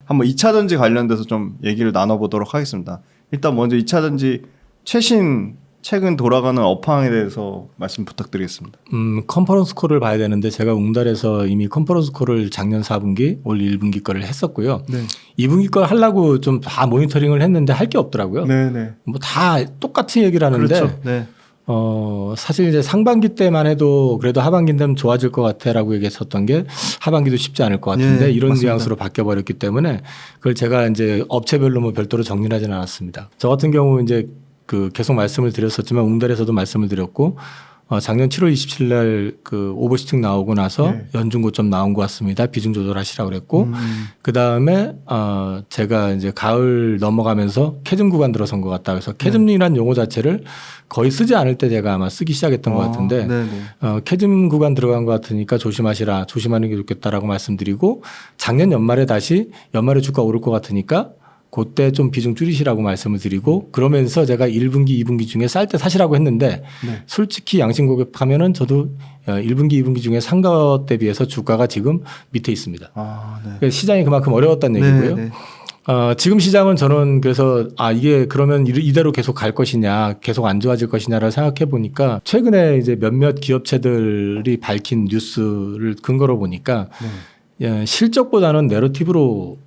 한번 2차 전지 관련돼서 좀 얘기를 나눠보도록 하겠습니다. 일단 먼저 2차 전지 최근 돌아가는 업황에 대해서 말씀 부탁드리겠습니다. 컨퍼런스 콜을 봐야 되는데 제가 웅달에서 이미 컨퍼런스 콜을 작년 4분기, 올 1분기 거를 했었고요. 네. 2분기 걸 하려고 좀 다 모니터링을 했는데 할 게 없더라고요. 네네. 뭐 다 똑같은 얘기를 하는데 그렇죠. 네. 사실 이제 상반기 때만 해도 그래도 하반기 되면 좋아질 것 같아라고 얘기했었던 게 하반기도 쉽지 않을 것 같은데 네, 이런 맞습니다. 뉘앙스로 바뀌어버렸기 때문에 그걸 제가 이제 업체별로 뭐 별도로 정리를 하지는 않았습니다. 저 같은 경우 이제 그 계속 말씀을 드렸었지만 웅달에서도 말씀을 드렸고 작년 7월 27일 날 그 오버슈팅 나오고 나서 네. 연중 고점 나온 것 같습니다. 비중 조절하시라고 그랬고 그 다음에 제가 이제 가을 넘어가면서 캐즘 구간 들어선 것 같다. 그래서 캐즘이란 용어 자체를 거의 쓰지 않을 때 제가 아마 쓰기 시작했던 것 같은데 네네. 캐즘 구간 들어간 것 같으니까 조심하는 게 좋겠다라고 말씀드리고 작년 연말에 다시 연말에 주가 오를 것 같으니까 그때 좀 비중 줄이시라고 말씀을 드리고 그러면서 제가 1분기, 2분기 중에 쌀 때 사시라고 했는데 네. 솔직히 양심 고백하면은 저도 1분기, 2분기 중에 산 것 대비해서 주가가 지금 밑에 있습니다. 아, 네. 그러니까 시장이 그만큼 어려웠다는 얘기고요. 네, 네. 지금 시장은 저는 그래서 이게 그러면 이대로 계속 갈 것이냐, 계속 안 좋아질 것이냐를 생각해 보니까 최근에 이제 몇몇 기업체들이 밝힌 뉴스를 근거로 보니까 실적보다는 내러티브로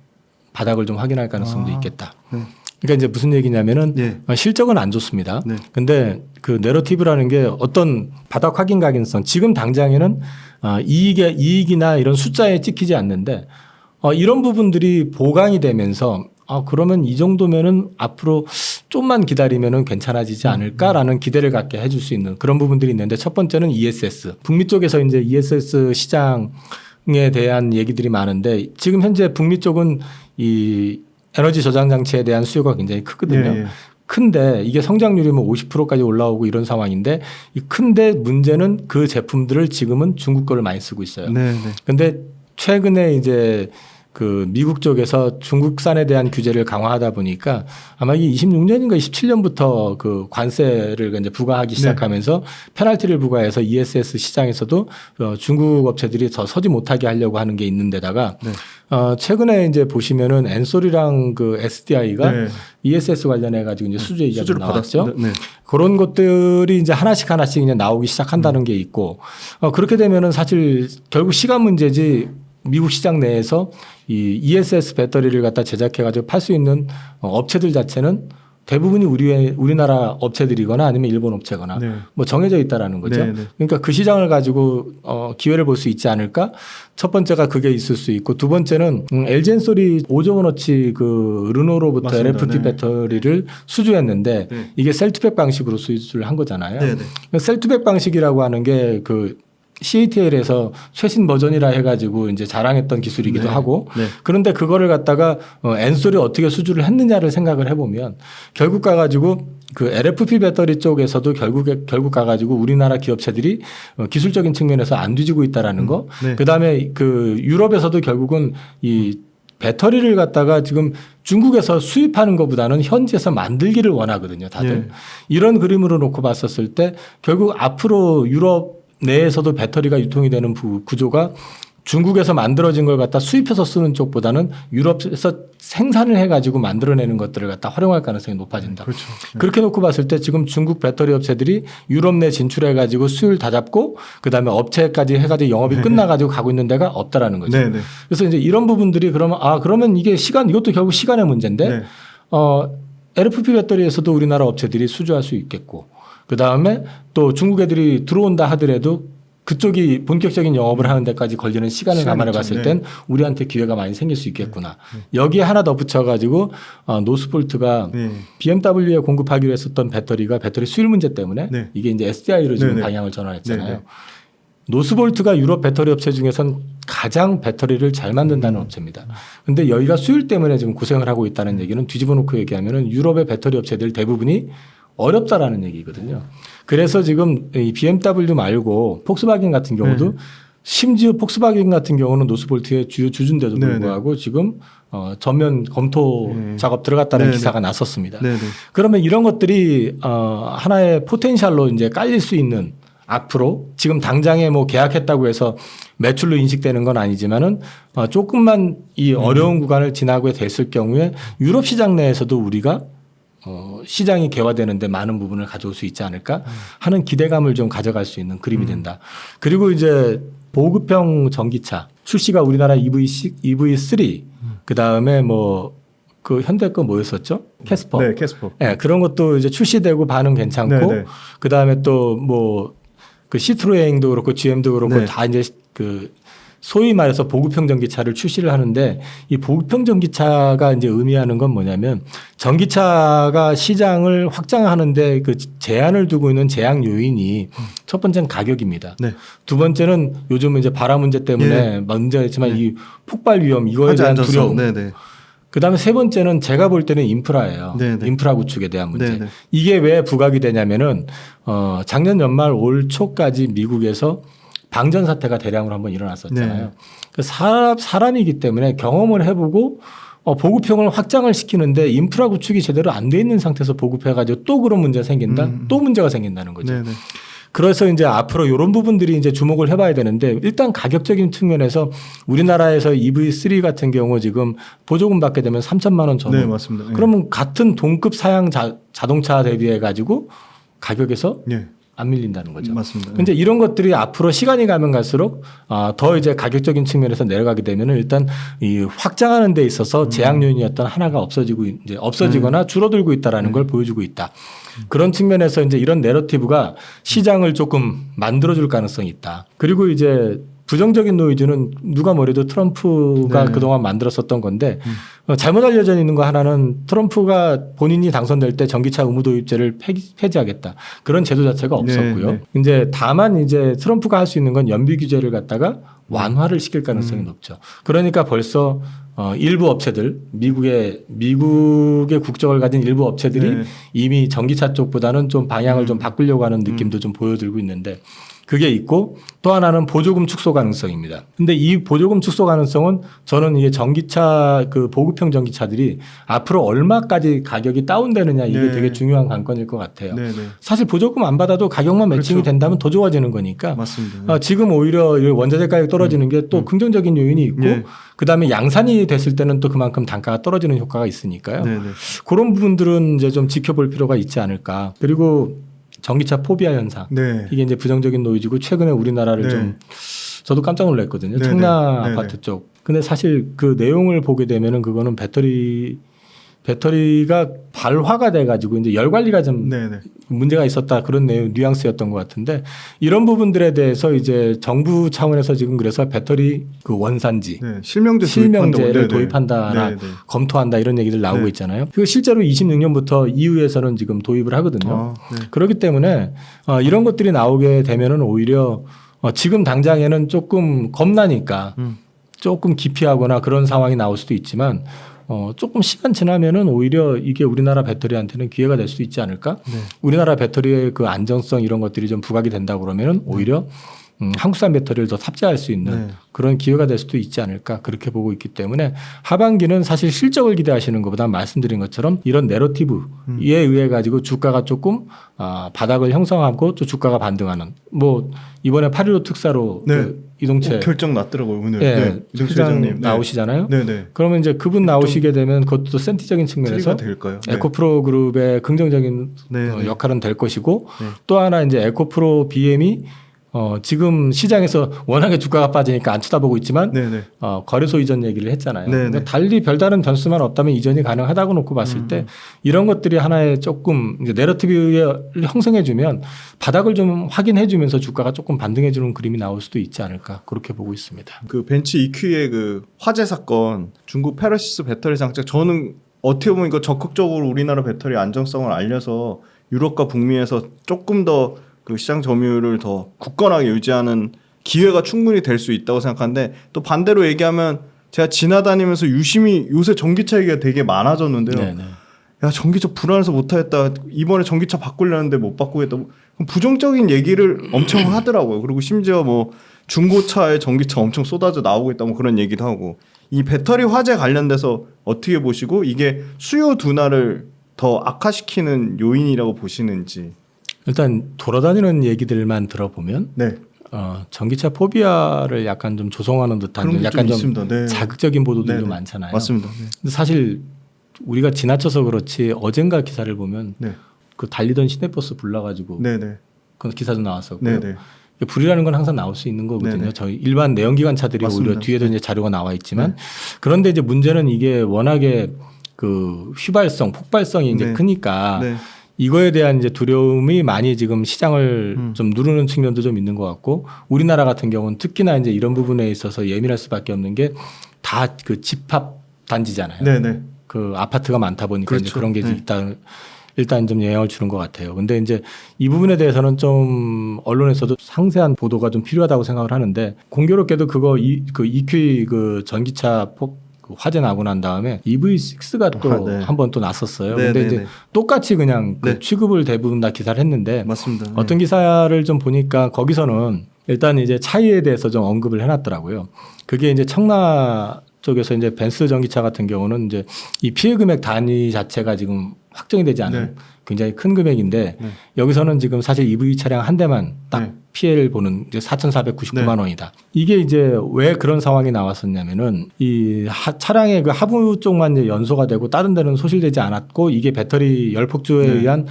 바닥을 좀 확인할 가능성도 있겠다. 네. 그러니까 이제 무슨 얘기냐면은 네. 실적은 안 좋습니다. 네. 근데 그 내러티브라는 게 어떤 바닥 확인 가능성 지금 당장에는 이익이나 이런 숫자에 찍히지 않는데 이런 부분들이 보강이 되면서 그러면 이 정도면은 앞으로 좀만 기다리면은 괜찮아지지 않을까라는 기대를 갖게 해줄 수 있는 그런 부분들이 있는데 첫 번째는 ESS. 북미 쪽에서 이제 ESS 시장에 대한 얘기들이 많은데 지금 현재 북미 쪽은 이 에너지 저장 장치에 대한 수요가 굉장히 크거든요. 예, 예. 큰데 이게 성장률이 뭐 50%까지 올라오고 이런 상황인데 이 큰데 문제는 그 제품들을 지금은 중국 거를 많이 쓰고 있어요. 네, 네. 근데 최근에 이제 그 미국 쪽에서 중국산에 대한 규제를 강화하다 보니까 아마 이게 26년인가 27년부터 그 관세를 이제 부과하기 시작하면서 페널티를 부과해서 ESS 시장에서도 중국 업체들이 더 서지 못하게 하려고 하는 게 있는데다가 최근에 이제 보시면은 엔솔이랑 그 SDI가 네. ESS 관련해 가지고 이제 수주 얘기가 좀 수주를 나왔죠. 받았습니다. 네. 그런 것들이 이제 하나씩 이제 나오기 시작한다는 게 있고 그렇게 되면은 사실 결국 시간 문제지 미국 시장 내에서 이 ESS 배터리를 갖다 제작해 가지고 팔 수 있는 업체들 자체는 대부분이 우리나라 업체들이거나 아니면 일본 업체거나 네. 뭐 정해져 있다라는 거죠. 네, 네. 그러니까 그 시장을 가지고 기회를 볼 수 있지 않을까? 첫 번째가 그게 있을 수 있고 두 번째는 LG엔솔이 5조 원어치 그 르노로부터 맞습니다. LFP 네. 배터리를 수주했는데 네. 이게 셀투백 방식으로 수주를 한 거잖아요. 네, 네. 셀투백 방식이라고 하는 게 그 CATL에서 최신 버전이라 해가지고 이제 자랑했던 기술이기도 네. 하고 네. 그런데 그거를 갖다가 엔솔이 어떻게 수주를 했느냐를 생각을 해보면 결국 가가지고 그 LFP 배터리 쪽에서도 결국 가가지고 우리나라 기업체들이 기술적인 측면에서 안 뒤지고 있다라는 거. 네. 그다음에 그 유럽에서도 결국은 이 배터리를 갖다가 지금 중국에서 수입하는 것보다는 현지에서 만들기를 원하거든요, 다들. 네. 이런 그림으로 놓고 봤었을 때 결국 앞으로 유럽 내에서도 배터리가 유통이 되는 구조가 중국에서 만들어진 걸 갖다 수입해서 쓰는 쪽보다는 유럽에서 생산을 해가지고 만들어내는 것들을 갖다 활용할 가능성이 높아진다. 그렇죠. 그렇게 놓고 봤을 때 지금 중국 배터리 업체들이 유럽 내 진출해가지고 수율 다 잡고 그다음에 업체까지 해가지고 영업이 끝나가지고 가고 있는 데가 없다라는 거죠. 네, 네. 그래서 이제 이런 부분들이 그러면 이게 이것도 결국 시간의 문제인데 네. LFP 배터리에서도 우리나라 업체들이 수주할 수 있겠고 그다음에 또 중국 애들이 들어온다 하더라도 그쪽이 본격적인 영업을 하는 데까지 걸리는 시간을 감안해 봤을 땐 우리한테 기회가 많이 생길 수 있겠구나. 여기에 하나 더 붙여가지고 노스볼트가 네. BMW에 공급하기로 했었던 배터리 수율 문제 때문에 네. 이게 이제 SDI로 지금 네네. 방향을 전환했잖아요. 네네. 노스볼트가 유럽 배터리 업체 중에선 가장 배터리를 잘 만든다는 업체입니다. 근데 여기가 수율 때문에 지금 고생을 하고 있다는 얘기는 뒤집어 놓고 얘기하면은 유럽의 배터리 업체들 대부분이 어렵다라는 얘기거든요. 그래서 지금 이 BMW 말고 폭스바겐 같은 경우도 심지어 폭스바겐 같은 경우는 노스볼트의 주요 주주인데도 불구하고 지금 전면 검토 작업 들어갔다는 기사가 났었습니다. 네네. 그러면 이런 것들이 하나의 포텐셜로 이제 깔릴 수 있는 앞으로 지금 당장에 뭐 계약했다고 해서 매출로 인식되는 건 아니지만은 조금만 이 어려운 구간을 지나고 됐을 경우에 유럽 시장 내에서도 우리가 시장이 개화되는데 많은 부분을 가져올 수 있지 않을까 하는 기대감을 좀 가져갈 수 있는 그림이 된다. 그리고 이제 보급형 전기차 출시가 우리나라 EV6, EV3 그 다음에 뭐 그 현대 거 뭐였었죠? 캐스퍼. 네, 캐스퍼. 네, 그런 것도 이제 출시되고 반응 괜찮고 네, 네. 그 다음에 또 뭐 그 시트로엥도 그렇고 GM도 그렇고 네. 다 이제 그 소위 말해서 보급형 전기차를 출시를 하는데 이 보급형 전기차가 이제 의미하는 건 뭐냐면 전기차가 시장을 확장하는데 그 제한을 두고 있는 제약 요인이 첫 번째는 가격입니다. 네. 두 번째는 요즘 이제 발화 문제 때문에 문제가 있지만 이 폭발 위험 이거에 화재 대한 안전성. 두려움. 네, 네. 그다음에 세 번째는 제가 볼 때는 인프라예요. 네네. 인프라 구축에 대한 문제. 네네. 이게 왜 부각이 되냐면은 작년 연말 올 초까지 미국에서 방전 사태가 대량으로 한번 일어났었잖아요. 네. 그 사람이기 때문에 경험을 해보고 보급형을 확장을 시키는데 인프라 구축이 제대로 안 돼 있는 상태에서 보급해가지고 또 그런 문제가 생긴다. 또 문제가 생긴다는 거죠. 네, 네. 그래서 이제 앞으로 이런 부분들이 이제 주목을 해봐야 되는데 일단 가격적인 측면에서 우리나라에서 EV3 같은 경우 지금 보조금 받게 되면 3천만 원 전후. 네, 맞습니다. 네. 그러면 같은 동급 사양 자동차 대비해 가지고 가격에서 네. 안 밀린다는 거죠. 맞습니다. 근데 이런 것들이 앞으로 시간이 가면 갈수록 더 이제 가격적인 측면에서 내려가게 되면은 일단 이 확장하는 데 있어서 제약 요인이었던 하나가 없어지고 이제 없어지거나 줄어들고 있다라는 걸 보여주고 있다. 그런 측면에서 이제 이런 내러티브가 시장을 조금 만들어줄 가능성이 있다. 그리고 이제 부정적인 노이즈는 누가 뭐래도 트럼프가 네. 그동안 만들었었던 건데 잘못 알려져 있는 거 하나는 트럼프가 본인이 당선될 때 전기차 의무 도입제를 폐지하겠다. 그런 제도 자체가 없었고요. 네. 이제 다만 이제 트럼프가 할 수 있는 건 연비 규제를 갖다가 완화를 시킬 가능성이 높죠. 그러니까 벌써 일부 업체들 미국의 국적을 가진 일부 업체들이 네. 이미 전기차 쪽보다는 좀 방향을 좀 바꾸려고 하는 느낌도 좀 보여들고 있는데 그게 있고 또 하나는 보조금 축소 가능성입니다. 근데 이 보조금 축소 가능성은 저는 이게 전기차 그 보급형 전기차들이 앞으로 얼마까지 가격이 다운되느냐 이게 네. 되게 중요한 관건일 것 같아요. 네, 네. 사실 보조금 안 받아도 가격만 매칭이 그렇죠. 된다면 더 좋아지는 거니까 맞습니다. 지금 오히려 이 원자재 가격 떨어지는 게 또 긍정적인 요인이 있고 예. 그다음에 양산이 됐을 때는 또 그만큼 단가가 떨어지는 효과가 있으니까요. 네, 네. 그런 부분들은 이제 좀 지켜볼 필요가 있지 않을까. 그리고 전기차 포비아 현상. 네. 이게 이제 부정적인 노이즈고 최근에 우리나라를 네. 좀 저도 깜짝 놀랐거든요. 네네. 청라 네네. 아파트 쪽. 근데 사실 그 내용을 보게 되면은 그거는 배터리가 발화가 돼가지고 이제 열 관리가 좀 네, 네. 문제가 있었다 그런 내용 뉘앙스였던 것 같은데 이런 부분들에 대해서 이제 정부 차원에서 지금 그래서 배터리 그 원산지 네. 실명제 실명제를 도입한다고. 도입한다나 네, 네. 검토한다 이런 얘기들 나오고 네. 있잖아요. 그 실제로 26년부터 EU에서는 지금 도입을 하거든요. 네. 그렇기 때문에 이런 것들이 나오게 되면은 오히려 지금 당장에는 조금 겁나니까 조금 기피하거나 그런 상황이 나올 수도 있지만 조금 시간 지나면은 오히려 이게 우리나라 배터리한테는 기회가 될 수 있지 않을까? 네. 우리나라 배터리의 그 안정성 이런 것들이 좀 부각이 된다 그러면은 오히려 한국산 배터리를 더 탑재할 수 있는 네. 그런 기회가 될 수도 있지 않을까 그렇게 보고 있기 때문에 하반기는 사실 실적을 기대하시는 것보다 말씀드린 것처럼 이런 내러티브에 의해 가지고 주가가 조금 바닥을 형성하고 또 주가가 반등하는 뭐 이번에 8.15 특사로 네. 그 이동채 결정 났더라고요 오늘. 예, 네. 이동수 회장 회장님 나오시잖아요. 네, 네. 그러면 이제 그분 나오시게 되면 그것도 센티적인 측면에서 트리가 될까요? 네. 에코프로 그룹의 긍정적인 네, 네. 역할은 될 것이고 네. 또 하나 이제 에코프로 BM이 지금 시장에서 워낙에 주가가 빠지니까 안 쳐다보고 있지만 네, 네. 거래소 이전 얘기를 했잖아요. 네, 그러니까 네. 달리 별다른 변수만 없다면 이전이 가능하다고 놓고 봤을 때 이런 것들이 하나의 조금 이제 내러티브를 형성해주면 바닥을 좀 확인해주면서 주가가 조금 반등해주는 그림이 나올 수도 있지 않을까 그렇게 보고 있습니다. 그 벤츠 EQ의 그 화재 사건, 중국 페르시스 배터리 장착, 저는 어떻게 보면 이거 적극적으로 우리나라 배터리 안정성을 알려서 유럽과 북미에서 조금 더 그 시장 점유율을 더 굳건하게 유지하는 기회가 충분히 될 수 있다고 생각하는데 또 반대로 얘기하면 제가 지나다니면서 유심히 요새 전기차 얘기가 되게 많아졌는데요. 네네. 야 전기차 불안해서 못하겠다. 이번에 전기차 바꾸려는데 못 바꾸겠다. 부정적인 얘기를 엄청 하더라고요. 그리고 심지어 뭐 중고차에 전기차 엄청 쏟아져 나오고 있다 뭐 그런 얘기도 하고 이 배터리 화재 관련돼서 어떻게 보시고 이게 수요 둔화를 더 악화시키는 요인이라고 보시는지. 일단 돌아다니는 얘기들만 들어보면 네. 전기차 포비아를 약간 좀 조성하는 듯한 그런 게 약간 좀 있습니다. 네. 자극적인 보도들도 네, 네. 많잖아요. 맞습니다. 네. 근데 사실 우리가 지나쳐서 그렇지 어젠가 기사를 보면 네. 그 달리던 시내버스 불나가지고 네, 네. 그 기사도 나왔었고요. 네, 네. 불이라는 건 항상 나올 수 있는 거거든요. 네네. 저희 일반 내연기관 차들이 맞습니다. 오히려 뒤에도 네. 이제 자료가 나와 있지만 그런데 이제 문제는 이게 워낙에 그 휘발성, 폭발성이 이제 네. 크니까 네. 이거에 대한 이제 두려움이 많이 지금 시장을 좀 누르는 측면도 좀 있는 것 같고 우리나라 같은 경우는 특히나 이제 이런 부분에 있어서 예민할 수밖에 없는 게 다 그 집합 단지잖아요. 네, 네. 그 아파트가 많다 보니까 그렇죠. 이제 그런 게 네. 일단 좀 영향을 주는 것 같아요. 근데 이제 이 부분에 대해서는 좀 언론에서도 상세한 보도가 좀 필요하다고 생각을 하는데 공교롭게도 그 EQ 그 전기차 그 화재 나고 난 다음에 EV6가 또 네. 한 번 또 났었어요. 네, 근데 네, 이제 네. 똑같이 그냥 그 네. 취급을 대부분 다 기사를 했는데 맞습니다. 네. 어떤 기사를 좀 보니까 거기서는 일단 이제 차이에 대해서 좀 언급을 해놨더라고요. 그게 이제 청라 쪽에서 이제 벤츠 전기차 같은 경우는 이제 이 피해 금액 단위 자체가 지금 확정이 되지 않은 네. 굉장히 큰 금액인데 네. 여기서는 지금 사실 EV 차량 한 대만 딱 네. 피해를 보는 이제 4,499만 네. 원이다. 이게 이제 왜 그런 상황이 나왔었냐면은 이 차량의 그 하부 쪽만 이제 연소가 되고 다른 데는 소실되지 않았고 이게 배터리 열폭주에 네. 의한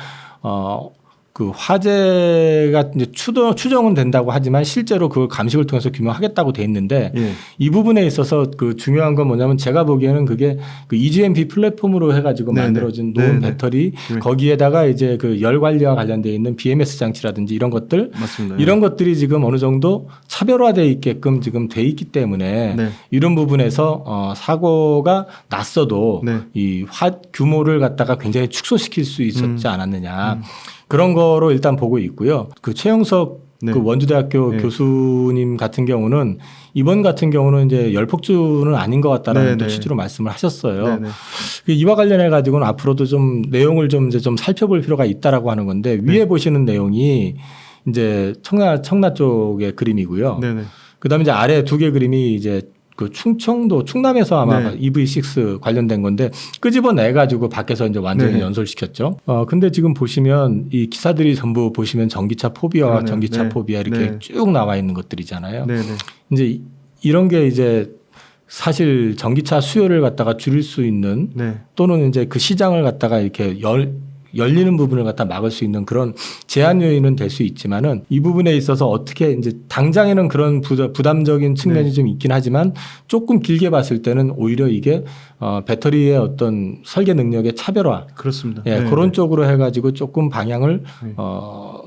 그 화재가 이제 추정은 된다고 하지만 실제로 그걸 감식을 통해서 규명하겠다고 돼 있는데 예. 이 부분에 있어서 그 중요한 건 뭐냐면 제가 보기에는 그게 그 EGMP 플랫폼으로 해가지고 네네. 만들어진 놓은 네네. 배터리 네. 거기에다가 이제 그 열 관리와 관련되어 있는 BMS 장치라든지 이런 것들 맞습니다. 이런 것들이 지금 어느 정도 차별화되어 있게끔 지금 돼 있기 때문에 네. 이런 부분에서 사고가 났어도 네. 이 규모를 갖다가 굉장히 축소시킬 수 있었지 않았느냐. 음. 그런 거로 일단 보고 있고요. 그 최영석 네. 그 원주대학교 네. 교수님 같은 경우는 이번 같은 경우는 이제 열폭주는 아닌 것 같다라는 네, 또 네. 취지로 말씀을 하셨어요. 네, 네. 이와 관련해 가지고는 앞으로도 좀 내용을 좀 이제 좀 살펴볼 필요가 있다라고 하는 건데 위에 보시는 내용이 이제 청라 쪽의 그림이고요. 네, 네. 그다음에 이제 아래 두 개 그림이 이제 그 충청도 충남에서 아마 네. EV6 관련된 건데 끄집어내 가지고 밖에서 이제 완전히 네. 연설시켰죠. 근데 지금 보시면 이 기사들이 전부 보시면 전기차 포비아와 네, 네. 전기차 네. 포비아 이렇게 네. 쭉 나와 있는 것들이잖아요. 네, 네. 이제 이런 게 이제 사실 전기차 수요를 갖다가 줄일 수 있는 네. 또는 이제 그 시장을 갖다가 이렇게 열리는 부분을 갖다 막을 수 있는 그런 제한 요인은 될 수 있지만은 이 부분에 있어서 어떻게 이제 당장에는 그런 부담적인 측면이 네. 좀 있긴 하지만 조금 길게 봤을 때는 오히려 이게 배터리의 어떤 설계 능력의 차별화 그렇습니다. 예, 네, 그런 네. 쪽으로 해가지고 조금 방향을 네.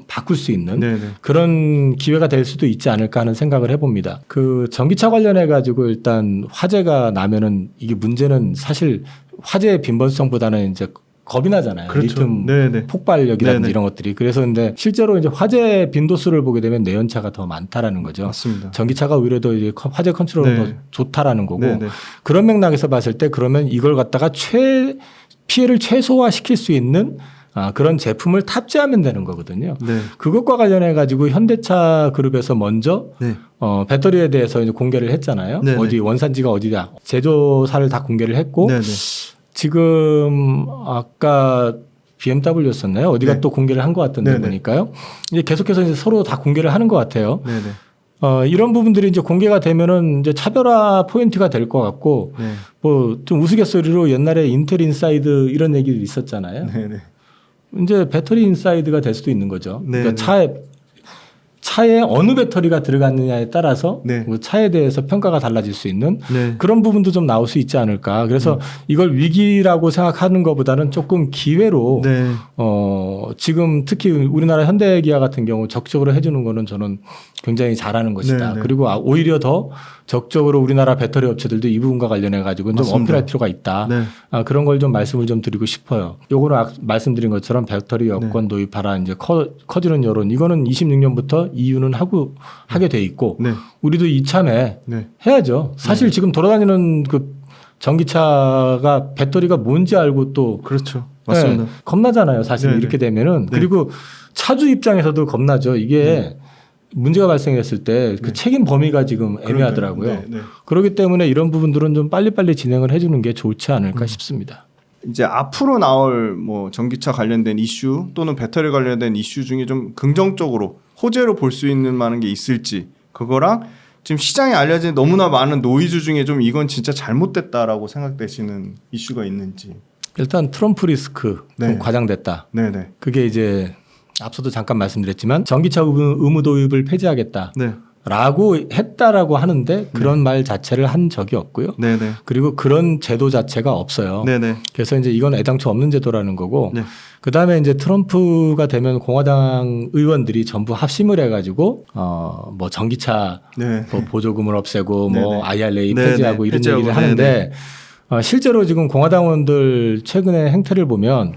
바꿀 수 있는 네, 네. 그런 기회가 될 수도 있지 않을까 하는 생각을 해봅니다. 그 전기차 관련해 가지고 일단 화재가 나면은 이게 문제는 사실 화재의 빈번성보다는 이제 겁이 나잖아요. 그렇죠. 리튬 네, 네. 폭발력이라든지 네네. 이런 것들이. 그래서 근데 실제로 이제 화재 빈도수를 보게 되면 내연차가 더 많다라는 거죠. 맞습니다. 전기차가 오히려 더 이제 화재 컨트롤은 네. 더 좋다라는 거고 네, 네. 그런 맥락에서 봤을 때 그러면 이걸 갖다가 피해를 최소화시킬 수 있는 그런 제품을 탑재하면 되는 거거든요. 네. 그것과 관련해 가지고 현대차 그룹에서 먼저 네. 배터리에 대해서 이제 공개를 했잖아요. 네네. 어디 원산지가 어디다 제조사를 다 공개를 했고 네, 네. 지금 아까 BMW였었나요? 어디가 네. 또 공개를 한 것 같던데 네네. 보니까요. 이제 계속해서 이제 서로 다 공개를 하는 것 같아요. 네, 네. 이런 부분들이 이제 공개가 되면은 이제 차별화 포인트가 될 것 같고 네. 뭐 좀 우스갯소리로 옛날에 인텔 인사이드 이런 얘기도 있었잖아요. 네, 네. 이제 배터리 인사이드가 될 수도 있는 거죠. 네, 그러니까 네. 차에 어느 배터리가 들어갔느냐에 따라서 네. 그 차에 대해서 평가가 달라질 수 있는 네. 그런 부분도 좀 나올 수 있지 않을까. 그래서 이걸 위기라고 생각하는 것보다는 조금 기회로 네. 지금 특히 우리나라 현대기아 같은 경우 적극적으로 해주는 거는 저는 굉장히 잘하는 것이다. 네, 네. 그리고 오히려 더 적극적으로 우리나라 배터리 업체들도 이 부분과 관련해 가지고 좀 맞습니다. 어필할 필요가 있다. 네. 그런 걸 좀 말씀을 좀 드리고 싶어요. 요거는 말씀드린 것처럼 배터리 여권 도입하라 이제 커지는 여론 이거는 26년부터 EU는 하게 돼 있고 네. 우리도 이참에 네. 해야죠. 사실 지금 돌아다니는 그 전기차가 배터리가 뭔지 알고 또 그렇죠. 맞습니다. 네, 겁나잖아요. 사실 네네. 이렇게 되면은 네. 그리고 차주 입장에서도 겁나죠. 이게 문제가 발생했을 때 그 책임 범위가 지금 애매하더라고요. 네, 네. 그렇기 때문에 이런 부분들은 좀 빨리빨리 진행을 해주는 게 좋지 않을까 싶습니다. 이제 앞으로 나올 뭐 전기차 관련된 이슈 또는 배터리 관련된 이슈 중에 좀 긍정적으로 호재로 볼 수 있는 많은 게 있을지, 그거랑 지금 시장에 알려진 너무나 많은 노이즈 중에 좀 이건 진짜 잘못됐다라고 생각되시는 이슈가 있는지. 일단 트럼프 리스크 네. 좀 과장됐다. 네네. 그게 이제 앞서도 잠깐 말씀드렸지만 전기차 의무 도입을 폐지하겠다. 네. 라고 했다라고 하는데 그런 말 자체를 한 적이 없고요. 네네. 그리고 그런 제도 자체가 없어요. 네네. 그래서 이제 이건 애당초 없는 제도라는 거고, 네. 그 다음에 이제 트럼프가 되면 공화당 의원들이 전부 합심을 해가지고 뭐 전기차 네. 뭐 보조금을 없애고 뭐 네네. IRA 네네. 폐지하고 이런 폐지하고, 얘기를 하는데 실제로 지금 공화당 의원들 최근의 행태를 보면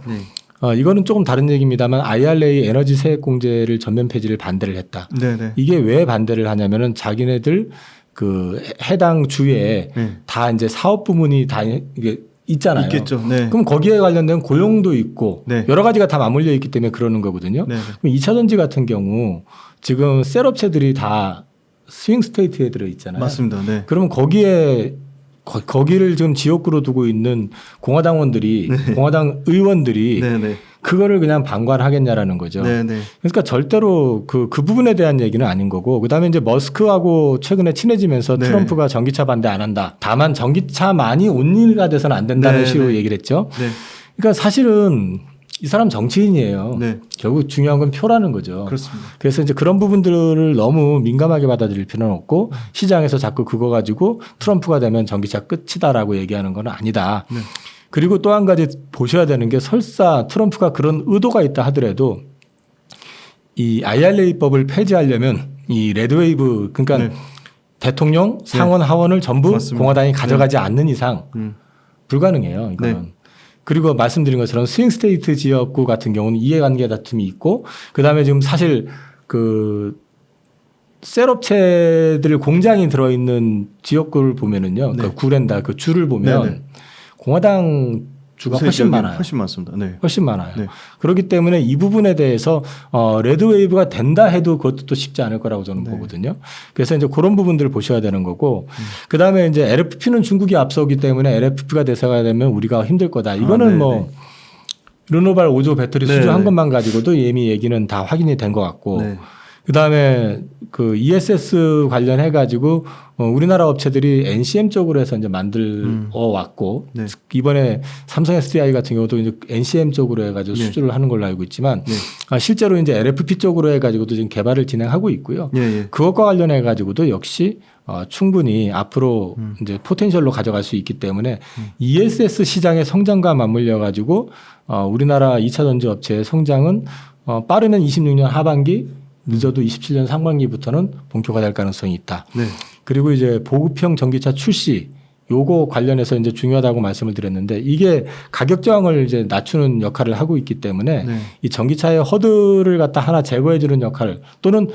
이거는 조금 다른 얘기입니다만 IRA 에너지 세액 공제를 전면 폐지를 반대를 했다. 네네. 이게 왜 반대를 하냐면은 자기네들 그 해당 주에 다 이제 사업 부문이 다 이게 있잖아요. 있겠죠. 네. 그럼 거기에 관련된 고용도 있고 네. 여러 가지가 다 맞물려 있기 때문에 그러는 거거든요. 네. 그럼 2차 전지 같은 경우 지금 셀 업체들이 다 스윙 스테이트에 들어 있잖아요. 맞습니다. 네. 그러면 거기를 지금 지역구로 두고 있는 공화당원들이 공화당 의원들이 네네. 그거를 그냥 방관하겠냐라는 거죠. 네네. 그러니까 절대로 그 부분에 대한 얘기는 아닌 거고, 그다음에 이제 머스크하고 최근에 친해지면서 네. 트럼프가 전기차 반대 안 한다. 다만 전기차만이 온일가 돼서는 안 된다는 네, 식으로 네. 얘기를 했죠. 네. 그러니까 사실은 이 사람 정치인이에요. 네. 결국 중요한 건 표라는 거죠. 그렇습니다. 그래서 이제 그런 부분들을 너무 민감하게 받아들일 필요는 없고 시장에서 자꾸 그거 가지고 트럼프가 되면 전기차 끝이다라고 얘기하는 건 아니다. 네. 그리고 또 한 가지 보셔야 되는 게 설사 트럼프가 그런 의도가 있다 하더라도 이 IRA법을 폐지하려면 이 레드웨이브 그러니까 네. 대통령 상원 하원을 전부 맞습니다. 공화당이 가져가지 않는 이상 음. 불가능해요. 이거는. 네. 그리고 말씀드린 것처럼 스윙 스테이트 지역구 같은 경우는 이해관계 다툼이 있고 그다음에 지금 사실 그 셀업체들 공장이 들어있는 지역구를 보면은요. 네. 그 구랜다 그 주를 보면 네네. 공화당 주가 훨씬 여기 많아요. 훨씬 많습니다. 네. 훨씬 많아요. 네. 그렇기 때문에 이 부분에 대해서 레드웨이브가 된다 해도 그것도 또 쉽지 않을 거라고 저는 네. 보거든요. 그래서 이제 그런 부분들을 보셔야 되는 거고 그다음에 이제 LFP는 중국이 앞서기 때문에 LFP가 대세가 되면 우리가 힘들 거다. 이거는 네네. 뭐 르노발 5조 배터리 네네. 수주한 것만 가지고도 이미 얘기는 다 확인이 된 것 같고 네. 그다음에 그 ESS 관련해 가지고 우리나라 업체들이 NCM 쪽으로 해서 이제 만들어 왔고 네. 이번에 삼성 SDI 같은 경우도 이제 NCM 쪽으로 해가지고 네. 수주를 하는 걸로 알고 있지만 네. 실제로 이제 LFP 쪽으로 해가지고도 지금 개발을 진행하고 있고요. 예, 예. 그것과 관련해 가지고도 역시 충분히 앞으로 이제 포텐셜로 가져갈 수 있기 때문에 ESS 시장의 성장과 맞물려 가지고 우리나라 2차 전지 업체의 성장은 빠르면 26년 하반기 늦어도 27년 상반기부터는 본격화될 가능성이 있다. 네. 그리고 이제 보급형 전기차 출시 요거 관련해서 이제 중요하다고 말씀을 드렸는데 이게 가격 저항을 이제 낮추는 역할을 하고 있기 때문에 네. 이 전기차의 허들을 갖다 하나 제거해 주는 역할 또는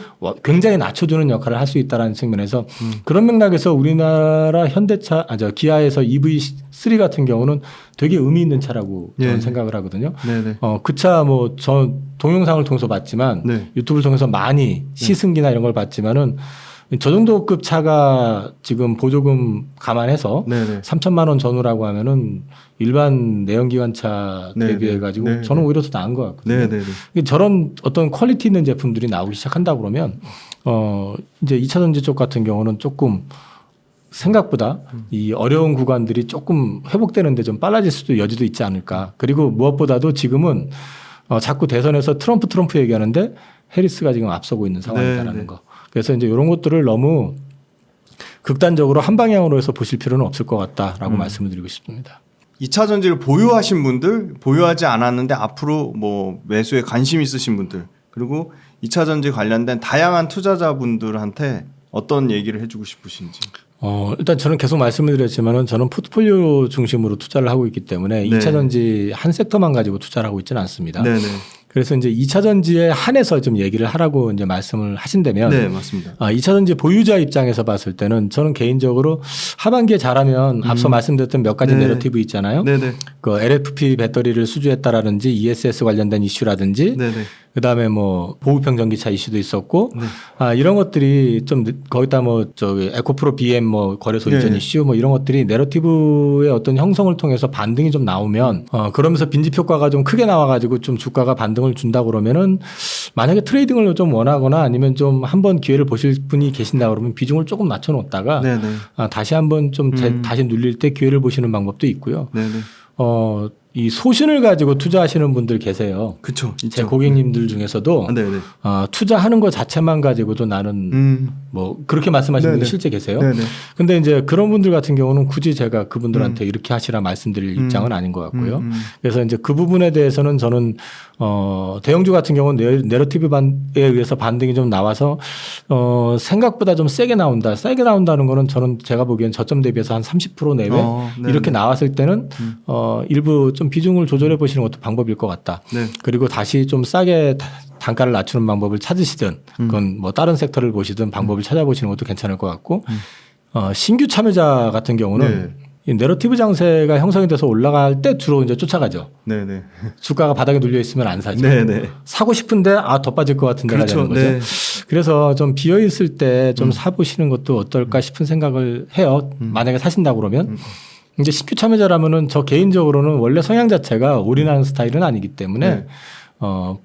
굉장히 낮춰주는 역할을 할 수 있다라는 측면에서 그런 맥락에서 우리나라 현대차 기아에서 EV3 같은 경우는 되게 의미 있는 차라고 저는 네. 생각을 하거든요. 네네. 그 차 뭐 저 동영상을 통해서 봤지만 네. 유튜브를 통해서 많이 시승기나 이런 걸 봤지만은 저 정도급 차가 지금 보조금 감안해서 네네. 3천만 원 전후라고 하면은 일반 내연기관차 네네. 대비해 가지고 네네. 저는 오히려 더 나은 것 같거든요. 네네네. 저런 어떤 퀄리티 있는 제품들이 나오기 시작한다 그러면 이제 2차 전지 쪽 같은 경우는 조금 생각보다 이 어려운 구간들이 조금 회복되는데 좀 빨라질 수도 여지도 있지 않을까. 그리고 무엇보다도 지금은 자꾸 대선에서 트럼프 얘기하는데 해리스가 지금 앞서고 있는 상황이다라는 네, 네. 거. 그래서 이제 이런 것들을 너무 극단적으로 한 방향으로 해서 보실 필요는 없을 것 같다라고 말씀을 드리고 싶습니다. 2차 전지를 보유하신 분들, 보유하지 않았는데 앞으로 뭐 매수에 관심 있으신 분들, 그리고 2차 전지 관련된 다양한 투자자분들한테 어떤 얘기를 해주고 싶으신지. 일단 저는 계속 말씀을 드렸지만은 저는 포트폴리오 중심으로 투자를 하고 있기 때문에 네. 2차 전지 한 섹터만 가지고 투자를 하고 있지는 않습니다. 네네. 그래서 이제 2차 전지에 한해서 좀 얘기를 하라고 이제 말씀을 하신다면 네, 맞습니다. 2차 전지 보유자 입장에서 봤을 때는 저는 개인적으로 하반기에 잘하면 앞서 말씀드렸던 몇 가지 네. 내러티브 있잖아요. 네네. 그 LFP 배터리를 수주했다라든지 ESS 관련된 이슈라든지 네네. 그다음에 뭐 보급형 전기차 이슈도 있었고 네. 이런 것들이 좀 거기다 뭐 저기 에코프로 BM 뭐 거래소 네. 이전 이슈 뭐 이런 것들이 내러티브의 어떤 형성을 통해서 반등이 좀 나오면 그러면서 빈집 효과가 좀 크게 나와가지고 좀 주가가 반등 등을 준다 그러면은 만약에 트레이딩을 좀 원하거나 아니면 좀 한번 기회를 보실 분이 계신다 그러면 비중을 조금 낮춰 놓았다가 네네. 다시 한번 좀 다시 눌릴 때 기회를 보시는 방법도 있고요. 네네. 이 소신을 가지고 투자하시는 분들 계세요. 그쵸. 제 고객님들 중에서도 네네. 투자하는 것 자체만 가지고도 나는 뭐 그렇게 말씀하시는 분이 네네. 실제 계세요. 네네. 근데 이제 그런 분들 같은 경우는 굳이 제가 그분들한테 이렇게 하시라 말씀드릴 입장은 아닌 것 같고요. 그래서 이제 그 부분에 대해서는 저는 대형주 같은 경우는 내러티브 반에 의해서 반등이 좀 나와서 생각보다 좀 세게 나온다. 세게 나온다는 거는 저는 제가 보기엔 저점 대비해서 한 30% 내외 이렇게 나왔을 때는 일부 좀 비중을 조절해 보시는 것도 방법일 것 같다. 네. 그리고 다시 좀 싸게 단가를 낮추는 방법을 찾으시든 그건 뭐 다른 섹터를 보시든 방법을 찾아보시는 것도 괜찮을 것 같고 신규 참여자 같은 경우는 이 내러티브 장세가 형성이 돼서 올라갈 때 주로 이제 쫓아가죠. 네네. 주가가 바닥에 눌려 있으면 안 사죠. 네네. 사고 싶은데 더 빠질 것 같은데 그렇죠. 가자는 거죠. 네. 그래서 좀 비어 있을 때 좀 사보시는 것도 어떨까 싶은 생각을 해요. 만약에 사신다 그러면. 이제 신규 참여자라면은 저 개인적으로는 원래 성향 자체가 올인하는 스타일은 아니기 때문에 네.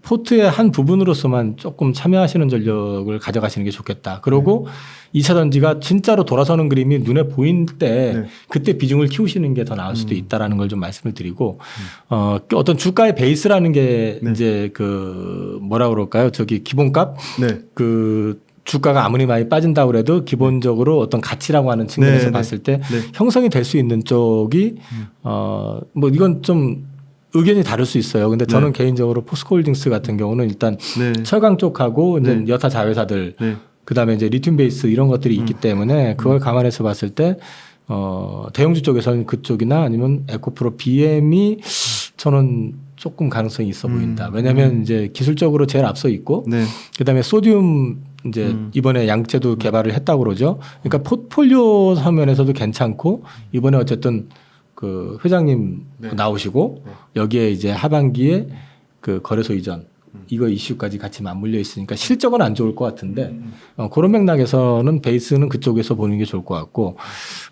포트의 한 부분으로서만 조금 참여하시는 전력을 가져가시는 게 좋겠다. 그리고 2차 전지가 진짜로 돌아서는 그림이 눈에 보일 때 그때 비중을 키우시는 게 더 나을 수도 있다라는 걸 좀 말씀을 드리고 어떤 주가의 베이스라는 게 이제 그 뭐라 그럴까요? 저기 기본값 네. 그 주가가 아무리 많이 빠진다고 그래도 기본적으로 어떤 가치라고 하는 측면에서 봤을 때 형성이 될 수 있는 쪽이 뭐 이건 좀 의견이 다를 수 있어요. 근데 저는 개인적으로 포스코홀딩스 같은 경우는 일단 철강 쪽하고 이제 여타 자회사들 그다음에 이제 리튬 베이스 이런 것들이 있기 때문에 그걸 감안해서 봤을 때 대형주 쪽에서는 그쪽이나 아니면 에코프로 BM이 저는 조금 가능성이 있어 보인다. 왜냐하면 이제 기술적으로 제일 앞서 있고 그다음에 소듐 이제 이번에 양재도 개발을 했다고 그러죠. 그러니까 포트폴리오 서면에서도 괜찮고 이번에 어쨌든 그 회장님 나오시고 여기에 이제 하반기에 그 거래소 이전 이거 이슈까지 같이 맞물려 있으니까 실적은 안 좋을 것 같은데 그런 맥락에서는 베이스는 그쪽에서 보는 게 좋을 것 같고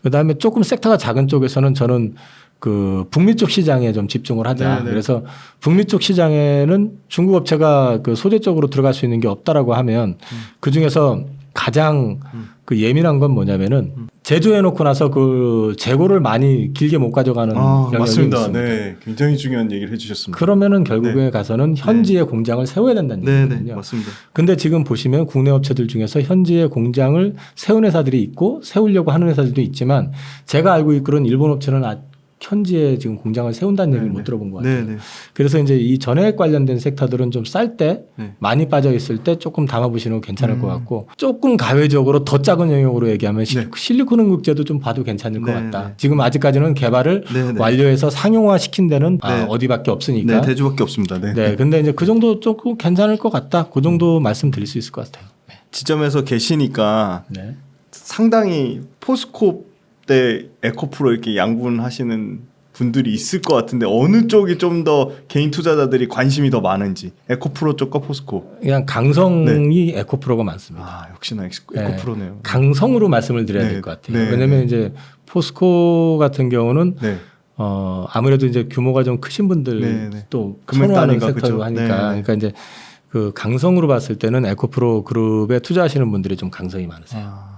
그다음에 조금 섹터가 작은 쪽에서는 저는 그 북미 쪽 시장에 좀 집중을 하자. 네네. 그래서 북미 쪽 시장에는 중국 업체가 그 소재 쪽으로 들어갈 수 있는 게 없다라고 하면 그 중에서 가장 그 예민한 건 뭐냐면은 제조해 놓고 나서 그 재고를 많이 길게 못 가져가는 영역이 맞습니다. 있습니다. 네, 굉장히 중요한 얘기를 해주셨습니다. 그러면은 결국에 가서는 현지에 공장을 세워야 된다는 네, 얘기거든요. 맞습니다. 근데 지금 보시면 국내 업체들 중에서 현지에 공장을 세운 회사들이 있고 세우려고 하는 회사들도 있지만 제가 알고 있기로는 일본 업체는 현지에 지금 공장을 세운다는 얘기를 못 들어본 것 같아요. 네네. 그래서 이제 이 전해액 관련된 섹터들은 좀 쌀 때 많이 빠져 있을 때 조금 담아보시는 거 괜찮을 것 같고 조금 가외적으로 더 작은 영역으로 얘기하면 실리콘 응급제도 좀 봐도 괜찮을 것 같다. 지금 아직까지는 개발을 완료해서 상용화 시킨 데는 어디밖에 없으니까. 네, 대주밖에 없습니다. 네. 네, 근데 이제 그 정도 조금 괜찮을 것 같다. 그 정도 말씀드릴 수 있을 것 같아요. 네. 지점에서 계시니까 네. 상당히 포스코 때 에코프로 이렇게 양분하시는 분들이 있을 것 같은데 어느 쪽이 좀 더 개인 투자자들이 관심이 더 많은지 에코프로 쪽과 포스코. 그냥 강성이 에코프로가 많습니다. 아 역시나 에코프로네요. 강성으로 말씀을 드려야 될 것 같아요. 왜냐하면 이제 포스코 같은 경우는 아무래도 이제 규모가 좀 크신 분들 또 선호하는 섹터로 하니까 그러니까 이제 그 강성으로 봤을 때는 에코프로 그룹에 투자하시는 분들이 좀 강성이 많으세요.